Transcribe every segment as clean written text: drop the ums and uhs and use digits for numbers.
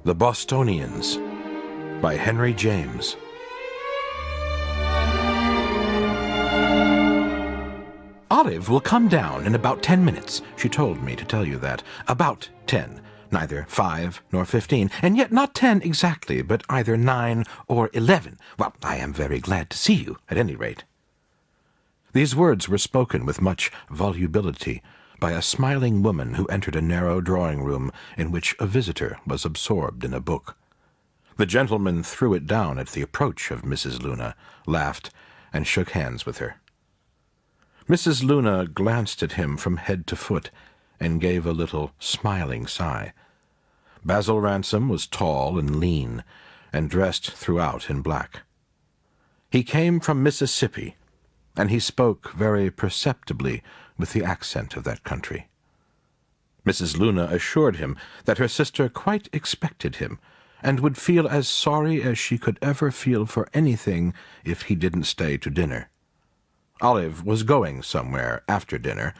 The Bostonians by Henry James. Olive will come down in about 10 minutes. She told me to tell you that. About 10. Neither 5 nor 15, and yet not 10 exactly, but either 9 or 11. Well, I am very glad to see you, at any rate. These words were spoken with much volubility by a smiling woman who entered a narrow drawing-room in which a visitor was absorbed in a book. The gentleman threw it down at the approach of Mrs. Luna, laughed, and shook hands with her. Mrs. Luna glanced at him from head to foot and gave a little smiling sigh. Basil Ransom was tall and lean, and dressed throughout in black. He came from Mississippi, and he spoke very perceptibly with the accent of that country. Mrs. Luna assured him that her sister quite expected him, and would feel as sorry as she could ever feel for anything if he didn't stay to dinner. Olive was going somewhere after dinner,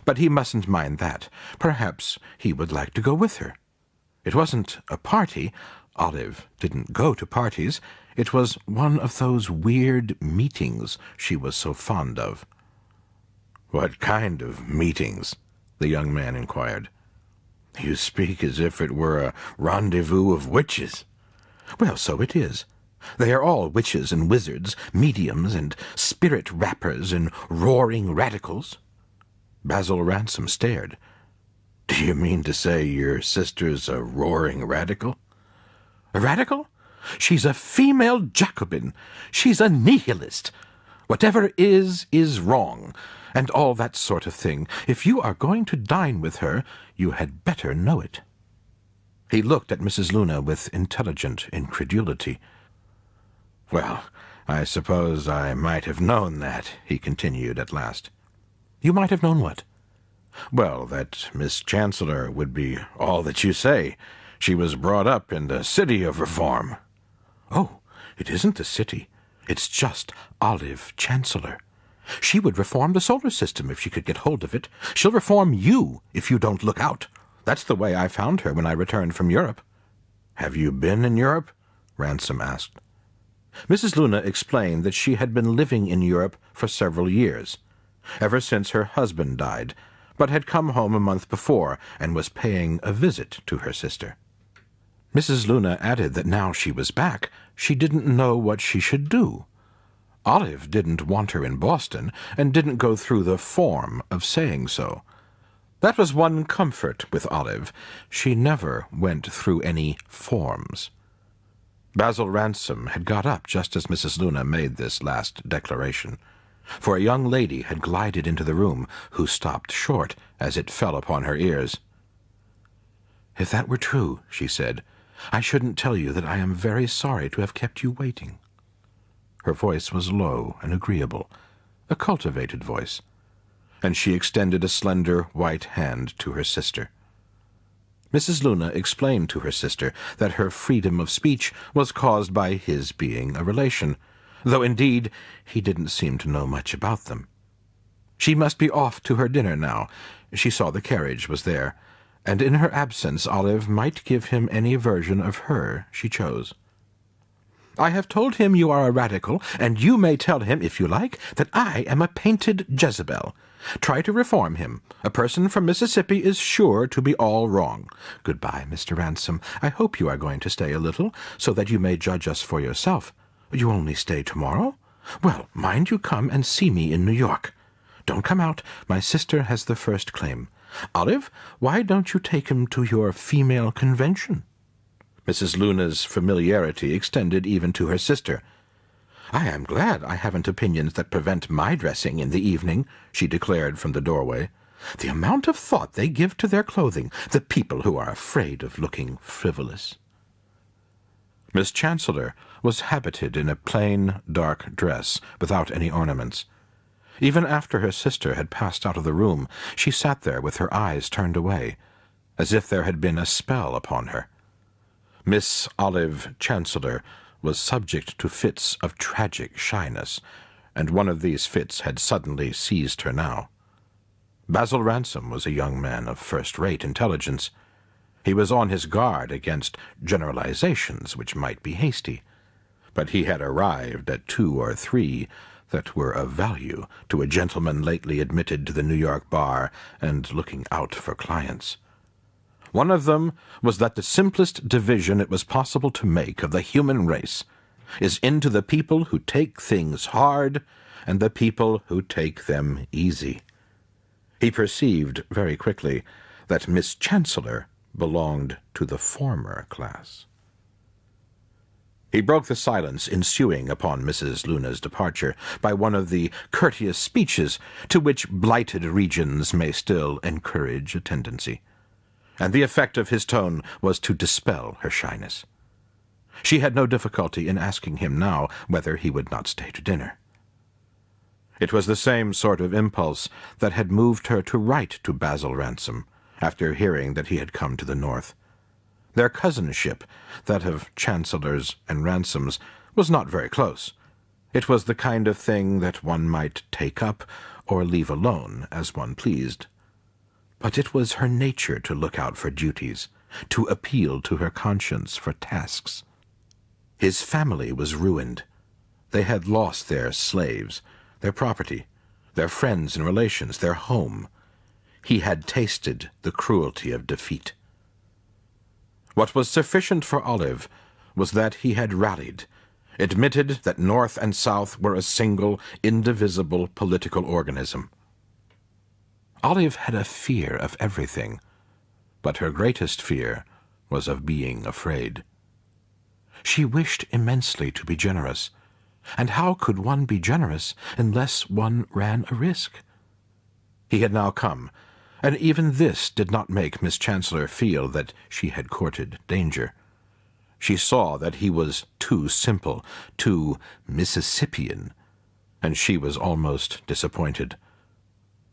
but he mustn't mind that. Perhaps he would like to go with her. It wasn't a party. Olive didn't go to parties. It was one of those weird meetings she was so fond of. "What kind of meetings?" the young man inquired. "You speak as if it were a rendezvous of witches." "Well, so it is. They are all witches and wizards, mediums and spirit rappers and roaring radicals." Basil Ransom stared. "Do you mean to say your sister's a roaring radical?" "A radical? She's a female Jacobin. She's a nihilist. Whatever is wrong, and all that sort of thing. If you are going to dine with her, you had better know it." He looked at Mrs. Luna with intelligent incredulity. "Well, I suppose I might have known that," he continued at last. "You might have known what?" "Well, that Miss Chancellor would be all that you say. She was brought up in the city of reform." "Oh, it isn't the city. It's just Olive Chancellor. She would reform the solar system if she could get hold of it. She'll reform you if you don't look out. That's the way I found her when I returned from Europe." "Have you been in Europe?" Ransom asked. Mrs. Luna explained that she had been living in Europe for several years, ever since her husband died, but had come home a month before and was paying a visit to her sister. Mrs. Luna added that now she was back, she didn't know what she should do. Olive didn't want her in Boston, and didn't go through the form of saying so. That was one comfort with Olive. She never went through any forms. Basil Ransom had got up just as Mrs. Luna made this last declaration, for a young lady had glided into the room, who stopped short as it fell upon her ears. "If that were true," she said, "I shouldn't tell you that I am very sorry to have kept you waiting." Her voice was low and agreeable, a cultivated voice, and she extended a slender white hand to her sister. Mrs. Luna explained to her sister that her freedom of speech was caused by his being a relation, though indeed he didn't seem to know much about them. She must be off to her dinner now. She saw the carriage was there, and in her absence Olive might give him any version of her she chose. "I have told him you are a radical, and you may tell him, if you like, that I am a painted Jezebel. Try to reform him. A person from Mississippi is sure to be all wrong. Goodbye, Mr. Ransom. I hope you are going to stay a little, so that you may judge us for yourself. You only stay tomorrow? Well, mind you come and see me in New York. Don't come out. My sister has the first claim. Olive, why don't you take him to your female convention?" Mrs. Luna's familiarity extended even to her sister. "I am glad I haven't opinions that prevent my dressing in the evening," she declared from the doorway. "The amount of thought they give to their clothing, the people who are afraid of looking frivolous." Miss Chancellor was habited in a plain, dark dress, without any ornaments. Even after her sister had passed out of the room, she sat there with her eyes turned away, as if there had been a spell upon her. Miss Olive Chancellor was subject to fits of tragic shyness, and one of these fits had suddenly seized her now. Basil Ransom was a young man of first-rate intelligence. He was on his guard against generalizations which might be hasty, but he had arrived at 2 or 3 that were of value to a gentleman lately admitted to the New York bar and looking out for clients. One of them was that the simplest division it was possible to make of the human race is into the people who take things hard and the people who take them easy. He perceived very quickly that Miss Chancellor belonged to the former class. He broke the silence ensuing upon Mrs. Luna's departure by one of the courteous speeches to which blighted regions may still encourage a tendency, and the effect of his tone was to dispel her shyness. She had no difficulty in asking him now whether he would not stay to dinner. It was the same sort of impulse that had moved her to write to Basil Ransom after hearing that he had come to the North. Their cousinship, that of Chancellors and Ransoms, was not very close. It was the kind of thing that one might take up or leave alone as one pleased. But it was her nature to look out for duties, to appeal to her conscience for tasks. His family was ruined. They had lost their slaves, their property, their friends and relations, their home. He had tasted the cruelty of defeat. What was sufficient for Olive was that he had rallied, admitted that North and South were a single, indivisible political organism. Olive had a fear of everything, but her greatest fear was of being afraid. She wished immensely to be generous, and how could one be generous unless one ran a risk? He had now come, and even this did not make Miss Chancellor feel that she had courted danger. She saw that he was too simple, too Mississippian, and she was almost disappointed.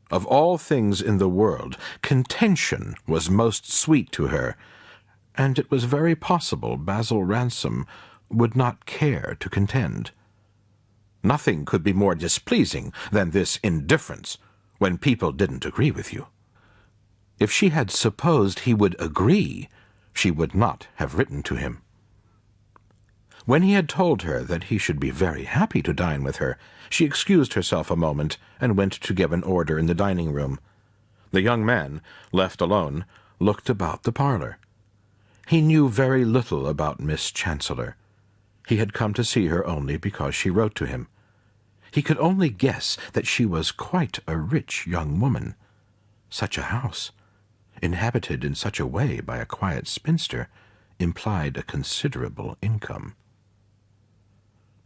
Of all things in the world, contention was most sweet to her, and it was very possible Basil Ransom would not care to contend. Nothing could be more displeasing than this indifference when people didn't agree with you. If she had supposed he would agree, she would not have written to him. When he had told her that he should be very happy to dine with her, she excused herself a moment and went to give an order in the dining-room. The young man, left alone, looked about the parlor. He knew very little about Miss Chancellor. He had come to see her only because she wrote to him. He could only guess that she was quite a rich young woman. Such a house, inhabited in such a way by a quiet spinster, implied a considerable income.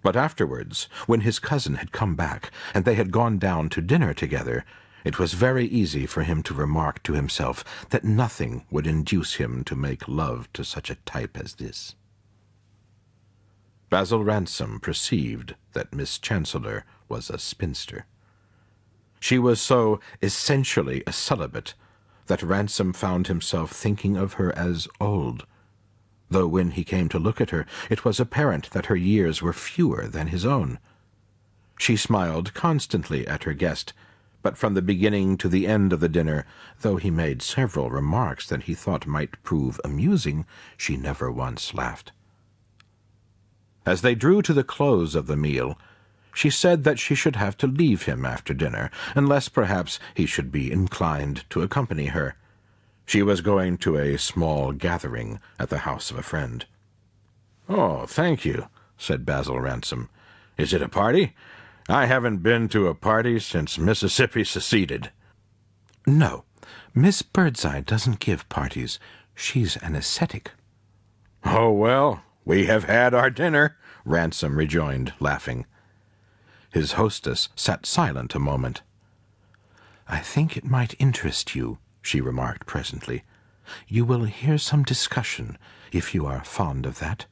But afterwards, when his cousin had come back, and they had gone down to dinner together, it was very easy for him to remark to himself that nothing would induce him to make love to such a type as this. Basil Ransom perceived that Miss Chancellor was a spinster. She was so essentially a celibate that Ransom found himself thinking of her as old, though when he came to look at her, it was apparent that her years were fewer than his own. She smiled constantly at her guest, but from the beginning to the end of the dinner, though he made several remarks that he thought might prove amusing, she never once laughed. As they drew to the close of the meal, she said that she should have to leave him after dinner, unless perhaps he should be inclined to accompany her. She was going to a small gathering at the house of a friend. "Oh, thank you," said Basil Ransom. "Is it a party? I haven't been to a party since Mississippi seceded." "No, Miss Birdseye doesn't give parties. She's an ascetic." "Oh, well, we have had our dinner," Ransom rejoined, laughing. His hostess sat silent a moment. "I think it might interest you," she remarked presently. "You will hear some discussion, if you are fond of that.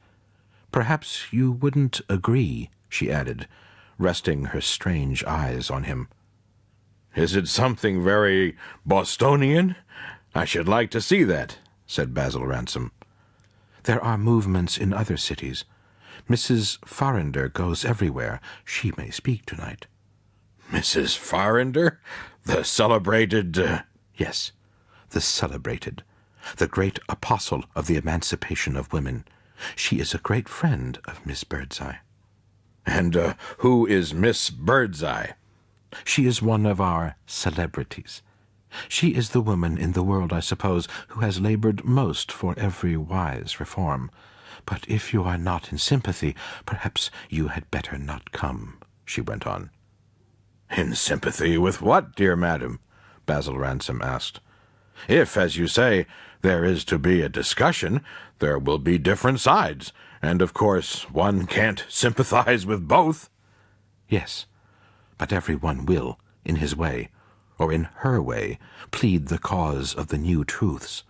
Perhaps you wouldn't agree," she added, resting her strange eyes on him. "Is it something very Bostonian? I should like to see that," said Basil Ransom. "There are movements in other cities. Mrs. Farrinder goes everywhere. She may speak tonight." "Mrs. Farrinder? The celebrated—" "Yes, the celebrated. the great apostle of the emancipation of women. She is a great friend of Miss Birdseye." "And who is Miss Birdseye?" "She is one of our celebrities. She is the woman in the world, I suppose, who has labored most for every wise reform. But if you are not in sympathy, perhaps you had better not come," she went on. "In sympathy with what, dear madam?" Basil Ransom asked. "If, as you say, there is to be a discussion, there will be different sides, and of course one can't sympathize with both." "Yes, but every one will, in his way, or in her way, plead the cause of the new truths.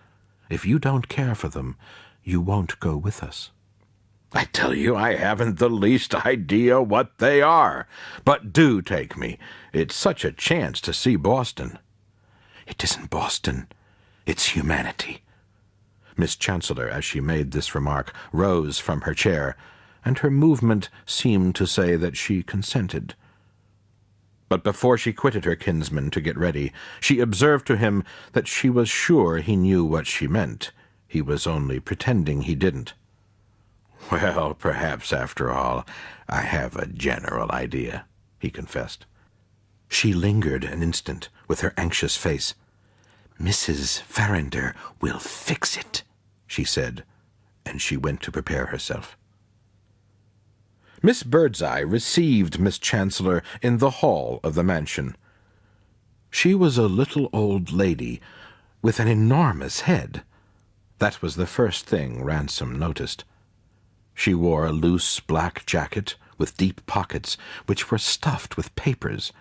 If you don't care for them, you won't go with us." "I tell you, I haven't the least idea what they are. But do take me. It's such a chance to see Boston." "It isn't Boston. It's humanity." Miss Chancellor, as she made this remark, rose from her chair, and her movement seemed to say that she consented. But before she quitted her kinsman to get ready, she observed to him that she was sure he knew what she meant. He was only pretending he didn't. "Well, perhaps, after all, I have a general idea," he confessed. She lingered an instant with her anxious face. "Mrs. Farrinder will fix it," she said, and she went to prepare herself. Miss Birdseye received Miss Chancellor in the hall of the mansion. She was a little old lady with an enormous head. That was the first thing Ransom noticed. She wore a loose black jacket with deep pockets which were stuffed with papers,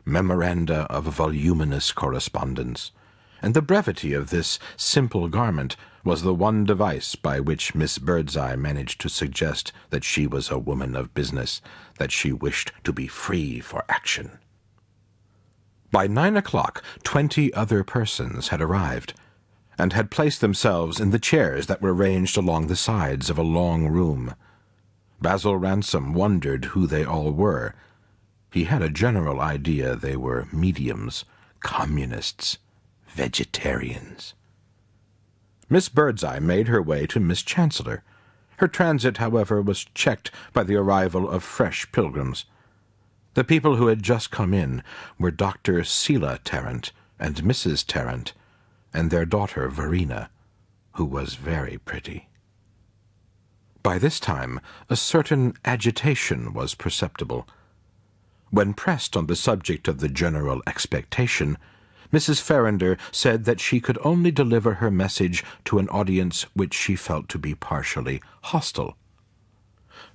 memoranda of voluminous correspondence, and the brevity of this simple garment was the one device by which Miss Birdseye managed to suggest that she was a woman of business, that she wished to be free for action. By 9 o'clock 20 other persons had arrived, and had placed themselves in the chairs that were ranged along the sides of a long room. Basil Ransom wondered who they all were. He had a general idea they were mediums, communists, vegetarians. Miss Birdseye made her way to Miss Chancellor. Her transit, however, was checked by the arrival of fresh pilgrims. The people who had just come in were Dr. Selah Tarrant and Mrs. Tarrant, and their daughter Verena, who was very pretty. By this time a certain agitation was perceptible. When pressed on the subject of the general expectation, Mrs. Farrinder said that she could only deliver her message to an audience which she felt to be partially hostile.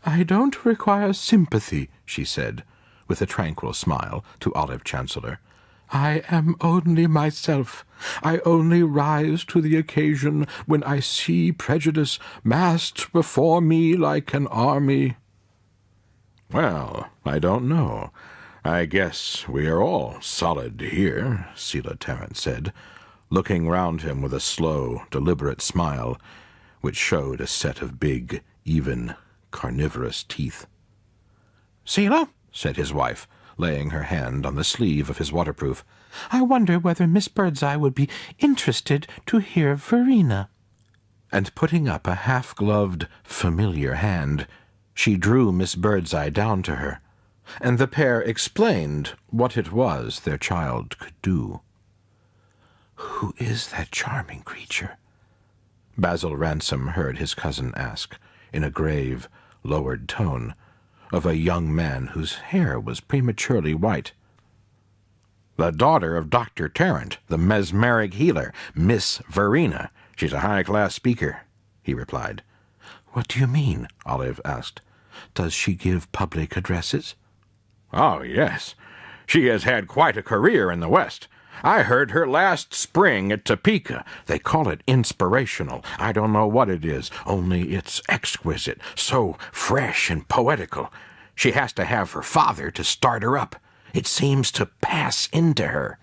"I don't require sympathy," she said, with a tranquil smile, to Olive Chancellor. "I am only myself. I only rise to the occasion when I see prejudice massed before me like an army." "Well, I don't know. I guess we are all solid here," Selah Tarrant said, looking round him with a slow, deliberate smile, which showed a set of big, even, carnivorous teeth. "Selah," said his wife, laying her hand on the sleeve of his waterproof, "I wonder whether Miss Birdseye would be interested to hear Verena." And putting up a half-gloved, familiar hand, she drew Miss Birdseye down to her, and the pair explained what it was their child could do. "Who is that charming creature?" Basil Ransom heard his cousin ask, in a grave, lowered tone, of a young man whose hair was prematurely white. "The daughter of Dr. Tarrant, the mesmeric healer, Miss Verena. She's a high-class speaker," he replied. "What do you mean?" Olive asked. "Does she give public addresses?" "Oh, yes. She has had quite a career in the West. I heard her last spring at Topeka. They call it inspirational. I don't know what it is, only it's exquisite, so fresh and poetical. She has to have her father to start her up. It seems to pass into her."